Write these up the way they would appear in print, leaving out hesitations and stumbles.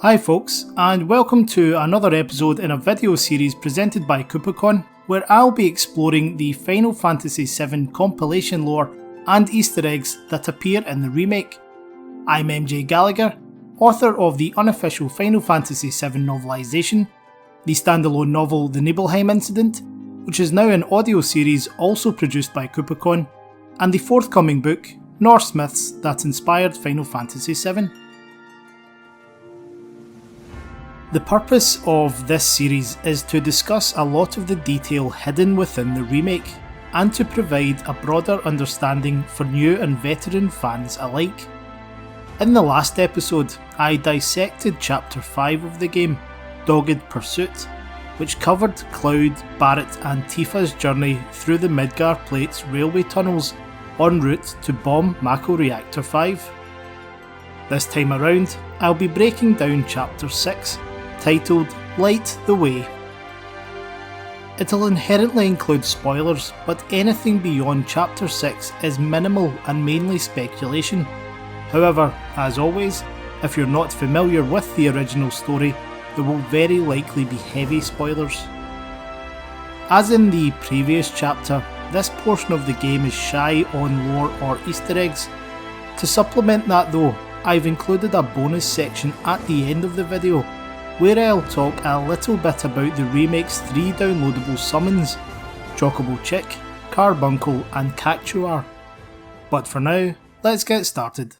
Hi folks, and welcome to another episode in a video series presented by KupoCon, where I'll be exploring the Final Fantasy VII compilation lore and Easter eggs that appear in the remake. I'm MJ Gallagher, author of the unofficial Final Fantasy VII Novelisation, the standalone novel The Nibelheim Incident, which is now an audio series also produced by KupoCon, and the forthcoming book, Norse Myths That Inspired Final Fantasy VII. The purpose of this series is to discuss a lot of the detail hidden within the remake, and to provide a broader understanding for new and veteran fans alike. In the last episode, I dissected Chapter 5 of the game, Dogged Pursuit, which covered Cloud, Barrett and Tifa's journey through the Midgar Plate's railway tunnels en route to bomb Mako Reactor 5. This time around, I'll be breaking down Chapter 6, titled Light the Way. It'll inherently include spoilers, but anything beyond Chapter 6 is minimal and mainly speculation. However, as always, if you're not familiar with the original story, there will very likely be heavy spoilers. As in the previous chapter, this portion of the game is shy on lore or Easter eggs. To supplement that though, I've included a bonus section at the end of the video where I'll talk a little bit about the remake's 3 downloadable summons, Chocobo Chick, Carbuncle and Cactuar. But for now, let's get started.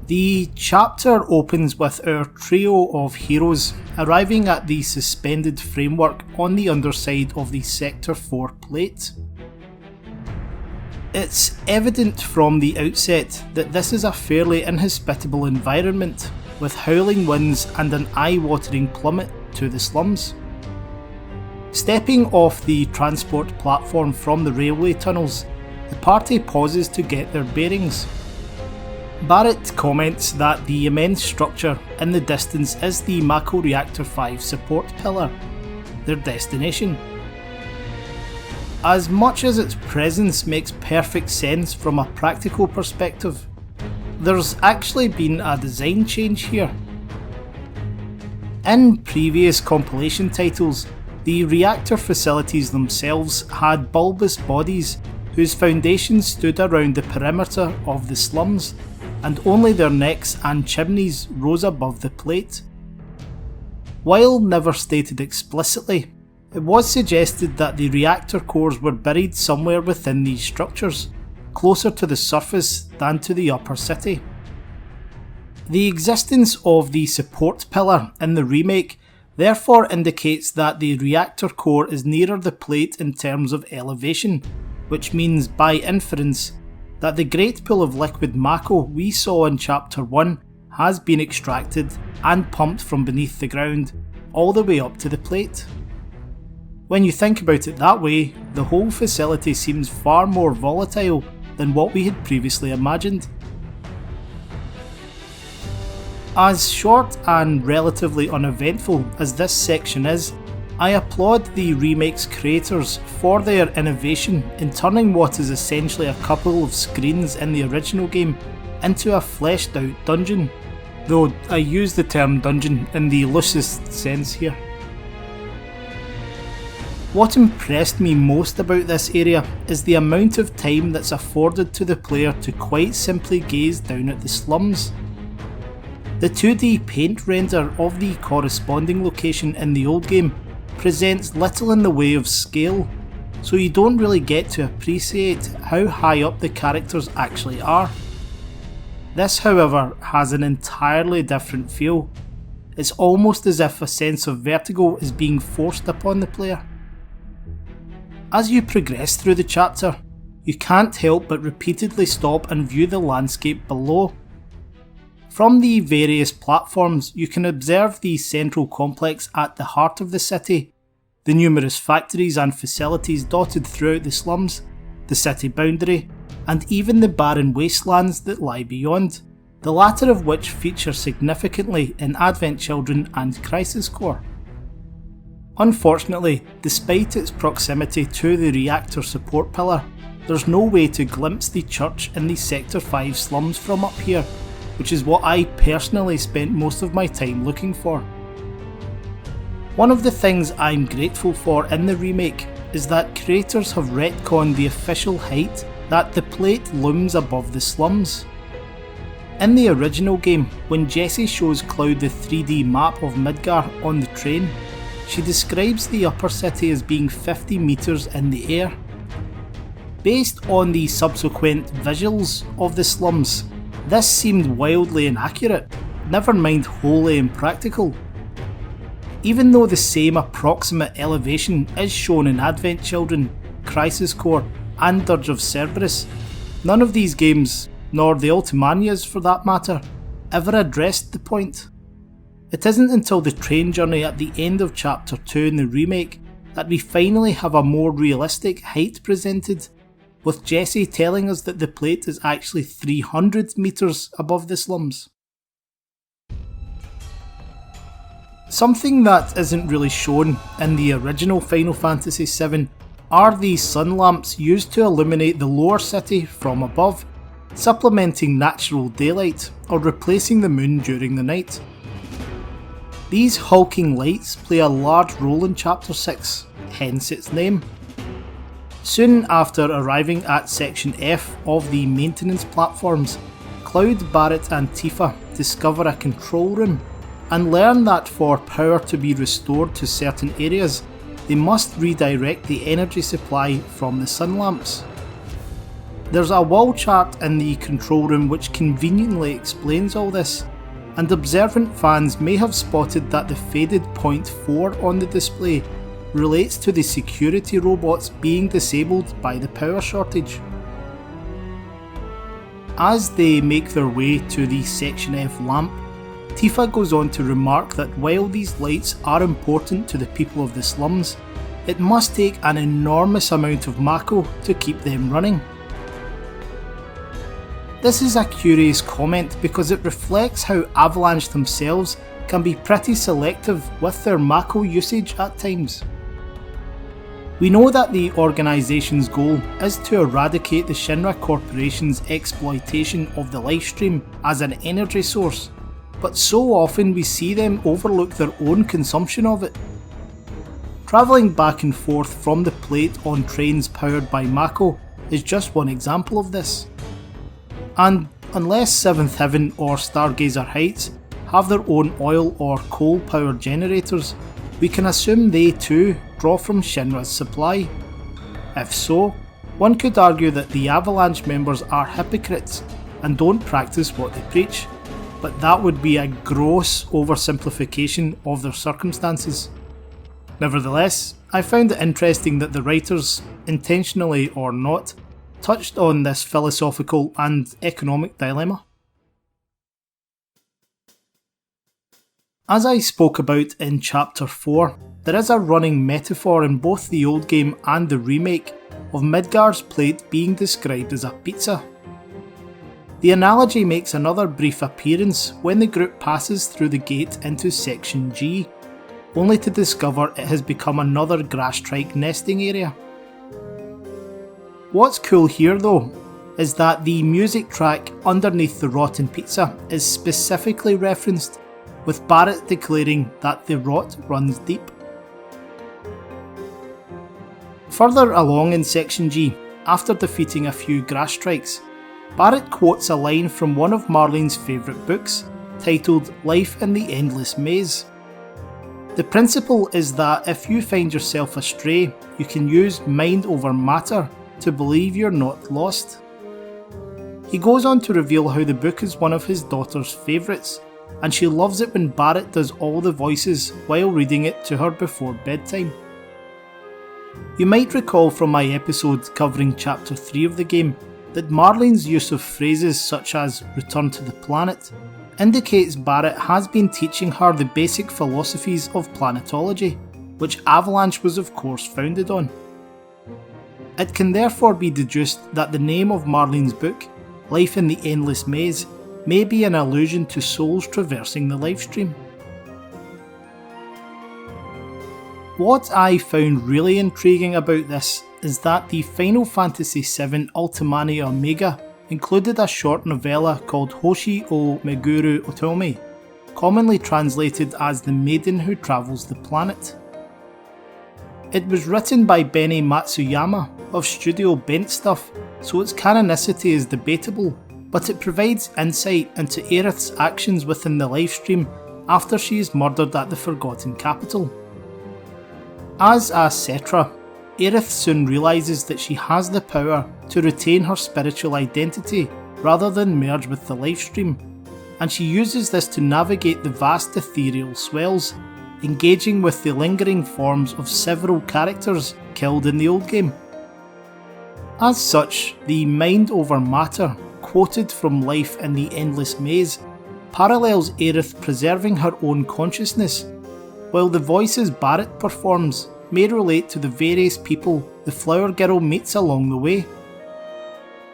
The chapter opens with our trio of heroes arriving at the suspended framework on the underside of the Sector 4 plate. It's evident from the outset that this is a fairly inhospitable environment, with howling winds and an eye-watering plummet to the slums. Stepping off the transport platform from the railway tunnels, the party pauses to get their bearings. Barrett comments that the immense structure in the distance is the Mako Reactor 5 support pillar, their destination. As much as its presence makes perfect sense from a practical perspective, there's actually been a design change here. In previous compilation titles, the reactor facilities themselves had bulbous bodies whose foundations stood around the perimeter of the slums, and only their necks and chimneys rose above the plate. While never stated explicitly, it was suggested that the reactor cores were buried somewhere within these structures, closer to the surface than to the upper city. The existence of the support pillar in the remake therefore indicates that the reactor core is nearer the plate in terms of elevation, which means, by inference, that the great pool of liquid Mako we saw in Chapter 1 has been extracted and pumped from beneath the ground all the way up to the plate. When you think about it that way, the whole facility seems far more volatile than what we had previously imagined. As short and relatively uneventful as this section is, I applaud the remake's creators for their innovation in turning what is essentially a couple of screens in the original game into a fleshed out dungeon, though I use the term dungeon in the loosest sense here. What impressed me most about this area is the amount of time that's afforded to the player to quite simply gaze down at the slums. The 2D paint render of the corresponding location in the old game presents little in the way of scale, so you don't really get to appreciate how high up the characters actually are. This, however, has an entirely different feel. It's almost as if a sense of vertigo is being forced upon the player. As you progress through the chapter, you can't help but repeatedly stop and view the landscape below. From the various platforms, you can observe the central complex at the heart of the city, the numerous factories and facilities dotted throughout the slums, the city boundary, and even the barren wastelands that lie beyond, the latter of which feature significantly in Advent Children and Crisis Core. Unfortunately, despite its proximity to the reactor support pillar, there's no way to glimpse the church in the Sector 5 slums from up here, which is what I personally spent most of my time looking for. One of the things I'm grateful for in the remake is that creators have retconned the official height that the plate looms above the slums. In the original game, when Jessie shows Cloud the 3D map of Midgar on the train, she describes the upper city as being 50 metres in the air. Based on the subsequent visuals of the slums, this seemed wildly inaccurate, never mind wholly impractical. Even though the same approximate elevation is shown in Advent Children, Crisis Core and Dirge of Cerberus, none of these games, nor the Ultimanias for that matter, ever addressed the point. It isn't until the train journey at the end of Chapter 2 in the remake that we finally have a more realistic height presented, with Jessie telling us that the plate is actually 300 metres above the slums. Something that isn't really shown in the original Final Fantasy VII are the sun lamps used to illuminate the lower city from above, supplementing natural daylight or replacing the moon during the night. These hulking lights play a large role in Chapter 6, hence its name. Soon after arriving at Section F of the maintenance platforms, Cloud, Barret and Tifa discover a control room and learn that for power to be restored to certain areas, they must redirect the energy supply from the sun lamps. There's a wall chart in the control room which conveniently explains all this, and observant fans may have spotted that the faded point 4 on the display relates to the security robots being disabled by the power shortage. As they make their way to the Section F lamp, Tifa goes on to remark that while these lights are important to the people of the slums, it must take an enormous amount of Mako to keep them running. This is a curious comment because it reflects how Avalanche themselves can be pretty selective with their Mako usage at times. We know that the organisation's goal is to eradicate the Shinra Corporation's exploitation of the lifestream as an energy source, but so often we see them overlook their own consumption of it. Travelling back and forth from the plate on trains powered by Mako is just one example of this. And unless 7th Heaven or Stargazer Heights have their own oil or coal powered generators, we can assume they too draw from Shinra's supply. If so, one could argue that the Avalanche members are hypocrites and don't practice what they preach, but that would be a gross oversimplification of their circumstances. Nevertheless, I found it interesting that the writers, intentionally or not, touched on this philosophical and economic dilemma. As I spoke about in Chapter 4, there is a running metaphor in both the old game and the remake of Midgar's plate being described as a pizza. The analogy makes another brief appearance when the group passes through the gate into Section G, only to discover it has become another Grasstrike nesting area. What's cool here though, is that the music track underneath the rotten pizza is specifically referenced, with Barret declaring that the rot runs deep. Further along in Section G, after defeating a few Grasstrikes, Barret quotes a line from one of Marlene's favourite books, titled Life in the Endless Maze. The principle is that if you find yourself astray, you can use mind over matter to believe you're not lost. He goes on to reveal how the book is one of his daughter's favourites, and she loves it when Barret does all the voices while reading it to her before bedtime. You might recall from my episode covering Chapter 3 of the game that Marlene's use of phrases such as return to the planet indicates Barret has been teaching her the basic philosophies of planetology, which Avalanche was of course founded on. It can therefore be deduced that the name of Marlene's book, Life in the Endless Maze, may be an allusion to souls traversing the lifestream. What I found really intriguing about this is that the Final Fantasy VII Ultimania Omega included a short novella called Hoshi o Meguru Otome, commonly translated as The Maiden Who Travels the Planet. It was written by Beni Matsuyama of Studio Bent Stuff, so its canonicity is debatable, but it provides insight into Aerith's actions within the livestream after she is murdered at the Forgotten Capital. As a Cetra, Aerith soon realises that she has the power to retain her spiritual identity rather than merge with the livestream, and she uses this to navigate the vast ethereal swells, engaging with the lingering forms of several characters killed in the old game. As such, the mind over matter, quoted from Life in the Endless Maze, parallels Aerith preserving her own consciousness, while the voices Barrett performs may relate to the various people the Flower Girl meets along the way.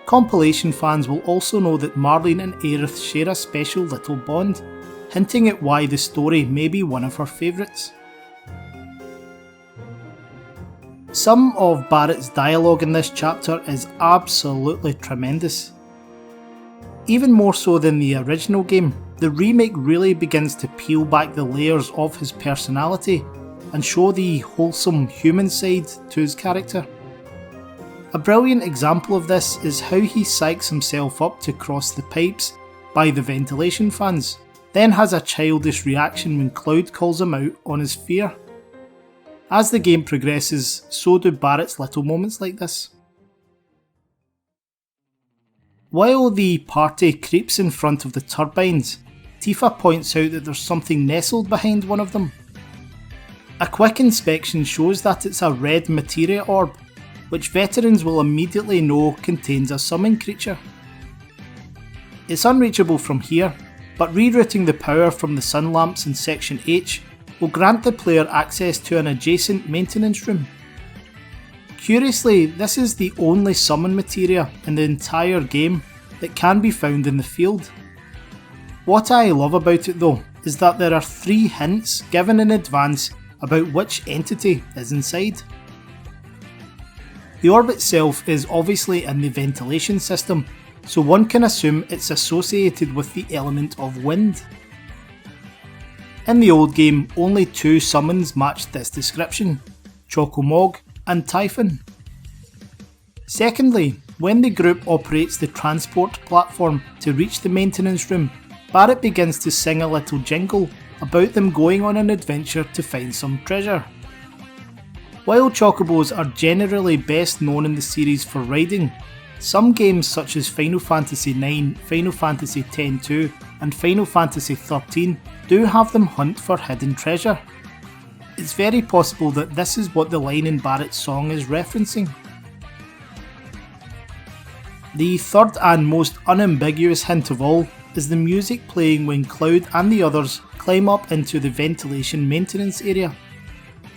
Compilation fans will also know that Marlene and Aerith share a special little bond, hinting at why the story may be one of her favourites. Some of Barrett's dialogue in this chapter is absolutely tremendous. Even more so than the original game, the remake really begins to peel back the layers of his personality and show the wholesome human side to his character. A brilliant example of this is how he psychs himself up to cross the pipes by the ventilation fans, then has a childish reaction when Cloud calls him out on his fear. As the game progresses, so do Barrett's little moments like this. While the party creeps in front of the turbines, Tifa points out that there's something nestled behind one of them. A quick inspection shows that it's a red materia orb, which veterans will immediately know contains a summon creature. It's unreachable from here, but rerouting the power from the sun lamps in Section H will grant the player access to an adjacent maintenance room. Curiously, this is the only summon materia in the entire game that can be found in the field. What I love about it though is that there are 3 hints given in advance about which entity is inside. The orb itself is obviously in the ventilation system, so one can assume it's associated with the element of wind. In the old game, only 2 summons matched this description, Chocomog and Typhon. Secondly, when the group operates the transport platform to reach the maintenance room, Barrett begins to sing a little jingle about them going on an adventure to find some treasure. While chocobos are generally best known in the series for riding, some games such as Final Fantasy IX, Final Fantasy X-2 and Final Fantasy XIII do have them hunt for hidden treasure. It's very possible that this is what the line in Barrett's song is referencing. The third and most unambiguous hint of all is the music playing when Cloud and the others climb up into the ventilation maintenance area.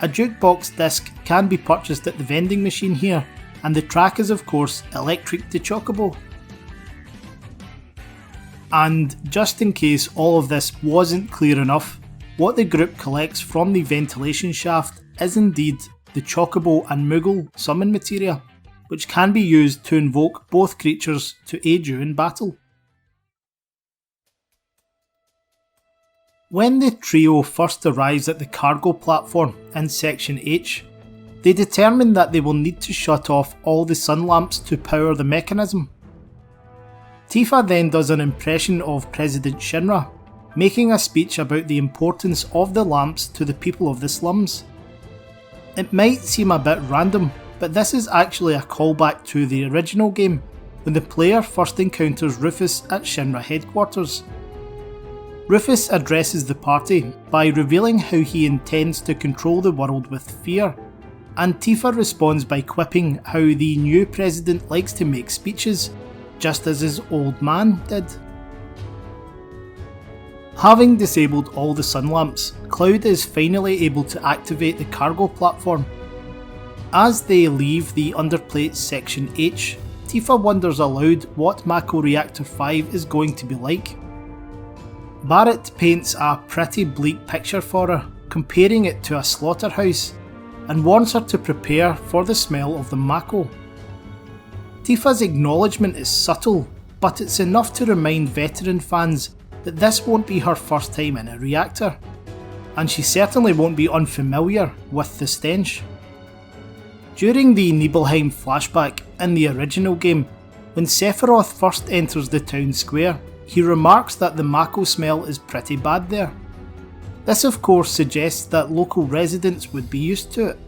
A jukebox disc can be purchased at the vending machine here, and the track is of course Electric de Chocobo. And just in case all of this wasn't clear enough, what the group collects from the ventilation shaft is indeed the Chocobo and Moogle summon materia, which can be used to invoke both creatures to aid you in battle. When the trio first arrives at the cargo platform in Section H, they determine that they will need to shut off all the sun lamps to power the mechanism. Tifa then does an impression of President Shinra, making a speech about the importance of the lamps to the people of the slums. It might seem a bit random, but this is actually a callback to the original game, when the player first encounters Rufus at Shinra headquarters. Rufus addresses the party by revealing how he intends to control the world with fear, and Tifa responds by quipping how the new president likes to make speeches, just as his old man did. Having disabled all the sun lamps, Cloud is finally able to activate the cargo platform. As they leave the underplate Section H, Tifa wonders aloud what Mako Reactor 5 is going to be like. Barrett paints a pretty bleak picture for her, comparing it to a slaughterhouse, and warns her to prepare for the smell of the Mako. Tifa's acknowledgement is subtle, but it's enough to remind veteran fans that this won't be her first time in a reactor, and she certainly won't be unfamiliar with the stench. During the Nibelheim flashback in the original game, when Sephiroth first enters the town square, he remarks that the Mako smell is pretty bad there. This of course suggests that local residents would be used to it.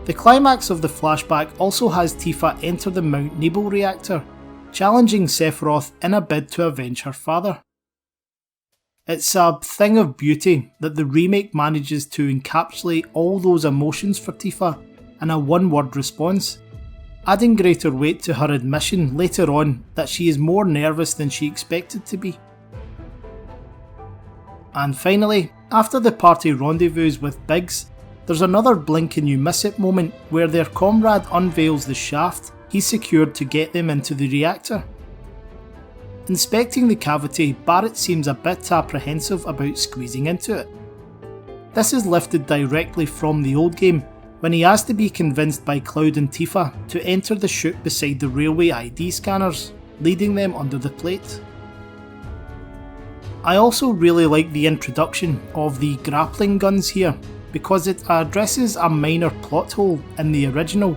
The climax of the flashback also has Tifa enter the Mount Nibel reactor, challenging Sephiroth in a bid to avenge her father. It's a thing of beauty that the remake manages to encapsulate all those emotions for Tifa in a one-word response, adding greater weight to her admission later on that she is more nervous than she expected to be. And finally, after the party rendezvous with Biggs, there's another blink and you miss it moment where their comrade unveils the shaft he secured to get them into the reactor. Inspecting the cavity, Barrett seems a bit apprehensive about squeezing into it. This is lifted directly from the old game, when he has to be convinced by Cloud and Tifa to enter the chute beside the railway ID scanners, leading them under the plate. I also really like the introduction of the grappling guns here, because it addresses a minor plot hole in the original,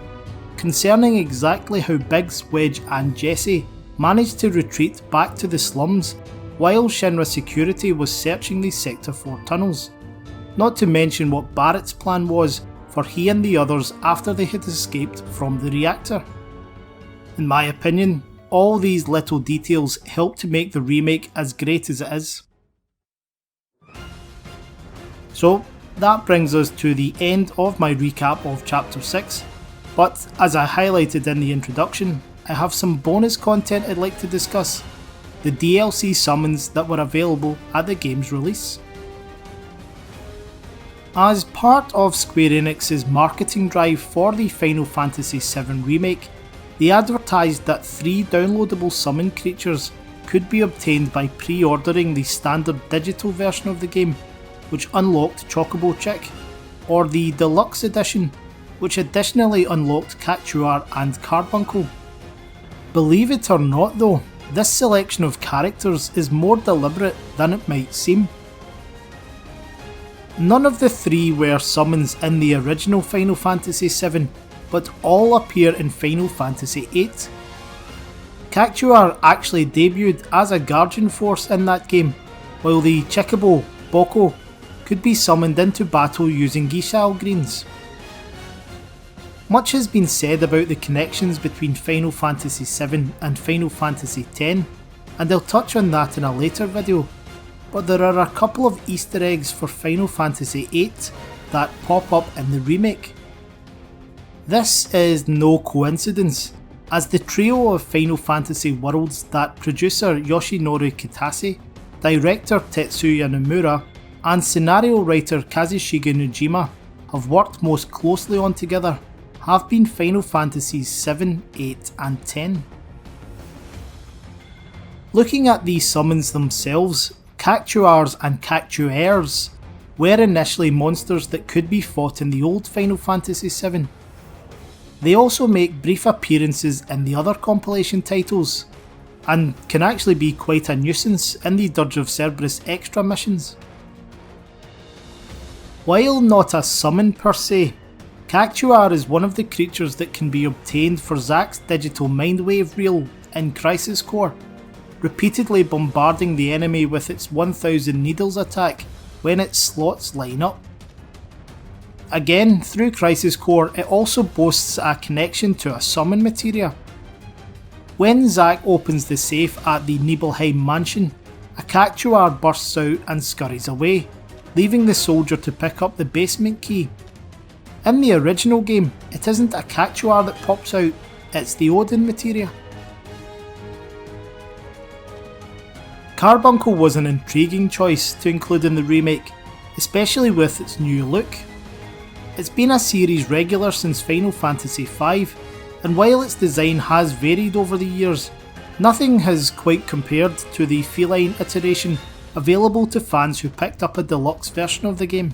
concerning exactly how Biggs, Wedge and Jesse managed to retreat back to the slums while Shinra security was searching the Sector 4 tunnels, not to mention what Barrett's plan was for he and the others after they had escaped from the reactor. In my opinion, all these little details help to make the remake as great as it is. So that brings us to the end of my recap of Chapter 6, but as I highlighted in the introduction, I have some bonus content I'd like to discuss, the DLC summons that were available at the game's release. As part of Square Enix's marketing drive for the Final Fantasy VII Remake, they advertised that 3 downloadable summon creatures could be obtained by pre-ordering the standard digital version of the game, which unlocked Chocobo Chick, or the Deluxe Edition, which additionally unlocked Cactuar and Carbuncle. Believe it or not though, this selection of characters is more deliberate than it might seem. None of the 3 were summons in the original Final Fantasy VII, but all appear in Final Fantasy VIII. Cactuar actually debuted as a Guardian Force in that game, while the Chocobo, Boko, could be summoned into battle using Gysahl Greens. Much has been said about the connections between Final Fantasy VII and Final Fantasy X, and I'll touch on that in a later video, but there are a couple of Easter eggs for Final Fantasy VIII that pop up in the remake. This is no coincidence, as the trio of Final Fantasy worlds that producer Yoshinori Kitase, director Tetsuya Nomura, and scenario writer Kazushige Nojima have worked most closely on together have been Final Fantasies VII, VIII and X. Looking at these summons themselves, Cactuars and Cactuairs were initially monsters that could be fought in the old Final Fantasy VII. They also make brief appearances in the other compilation titles, and can actually be quite a nuisance in the Dirge of Cerberus extra missions. While not a summon per se, Cactuar is one of the creatures that can be obtained for Zack's digital mindwave reel in Crisis Core, repeatedly bombarding the enemy with its 1000 needles attack when its slots line up. Again, through Crisis Core, it also boasts a connection to a summon materia. When Zack opens the safe at the Nibelheim mansion, a Cactuar bursts out and scurries away, leaving the soldier to pick up the basement key. In the original game, it isn't a Cactuar that pops out, it's the Odin materia. Carbuncle was an intriguing choice to include in the remake, especially with its new look. It's been a series regular since Final Fantasy V, and while its design has varied over the years, nothing has quite compared to the feline iteration available to fans who picked up a deluxe version of the game.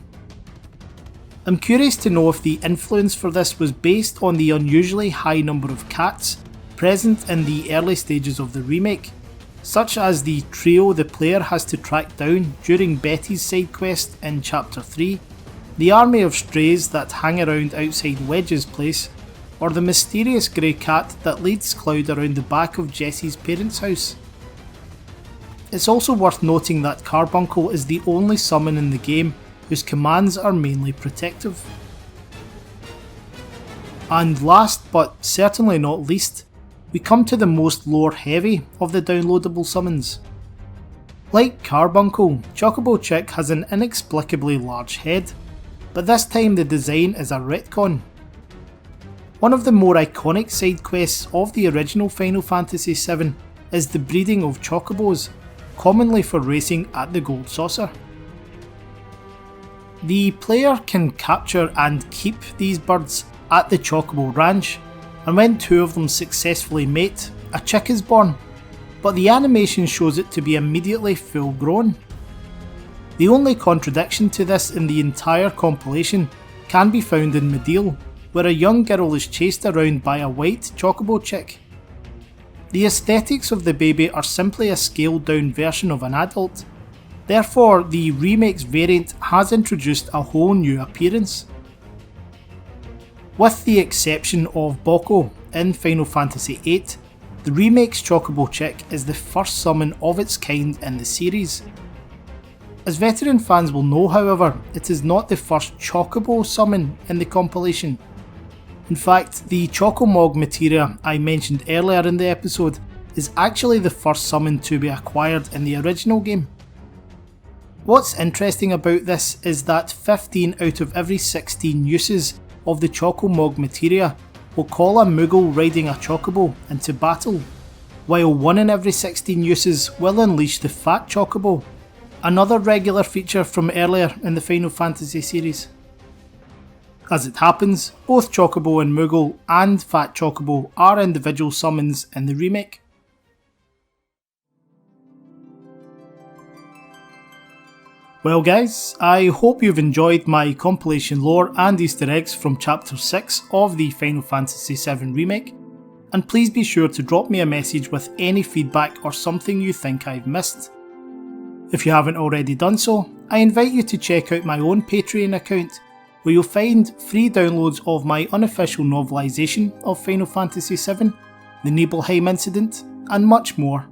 I'm curious to know if the influence for this was based on the unusually high number of cats present in the early stages of the remake, such as the trio the player has to track down during Betty's side quest in Chapter 3, the army of strays that hang around outside Wedge's place, or the mysterious grey cat that leads Cloud around the back of Jessie's parents' house. It's also worth noting that Carbuncle is the only summon in the game whose commands are mainly protective. And last but certainly not least, we come to the most lore heavy of the downloadable summons. Like Carbuncle, Chocobo Chick has an inexplicably large head, but this time the design is a retcon. One of the more iconic side quests of the original Final Fantasy VII is the breeding of chocobos, commonly for racing at the Gold Saucer. The player can capture and keep these birds at the Chocobo Ranch, and when two of them successfully mate, a chick is born, but the animation shows it to be immediately full grown. The only contradiction to this in the entire compilation can be found in Medeal, where a young girl is chased around by a white Chocobo chick. The aesthetics of the baby are simply a scaled down version of an adult. Therefore, the remake's variant has introduced a whole new appearance. With the exception of Boko in Final Fantasy VIII, the remake's Chocobo Chick is the first summon of its kind in the series. As veteran fans will know, however, it is not the first Chocobo summon in the compilation. In fact, the Chocomog materia I mentioned earlier in the episode is actually the first summon to be acquired in the original game. What's interesting about this is that 15 out of every 16 uses of the Chocomog materia will call a Moogle riding a Chocobo into battle, while 1 in every 16 uses will unleash the Fat Chocobo, another regular feature from earlier in the Final Fantasy series. As it happens, both Chocobo and Moogle and Fat Chocobo are individual summons in the remake. Well guys, I hope you've enjoyed my compilation lore and Easter eggs from Chapter 6 of the Final Fantasy VII Remake, and please be sure to drop me a message with any feedback or something you think I've missed. If you haven't already done so, I invite you to check out my own Patreon account, where you'll find free downloads of my unofficial novelisation of Final Fantasy VII, the Nibelheim incident, and much more.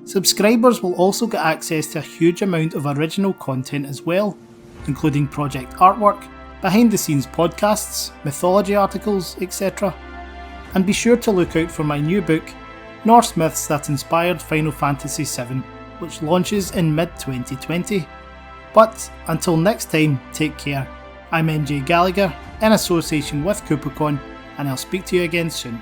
Subscribers will also get access to a huge amount of original content as well, including project artwork, behind the scenes podcasts, mythology articles, etc. And be sure to look out for my new book, Norse Myths That Inspired Final Fantasy VII, which launches in mid-2020. But until next time, take care. I'm NJ Gallagher, in association with KupoCon, and I'll speak to you again soon.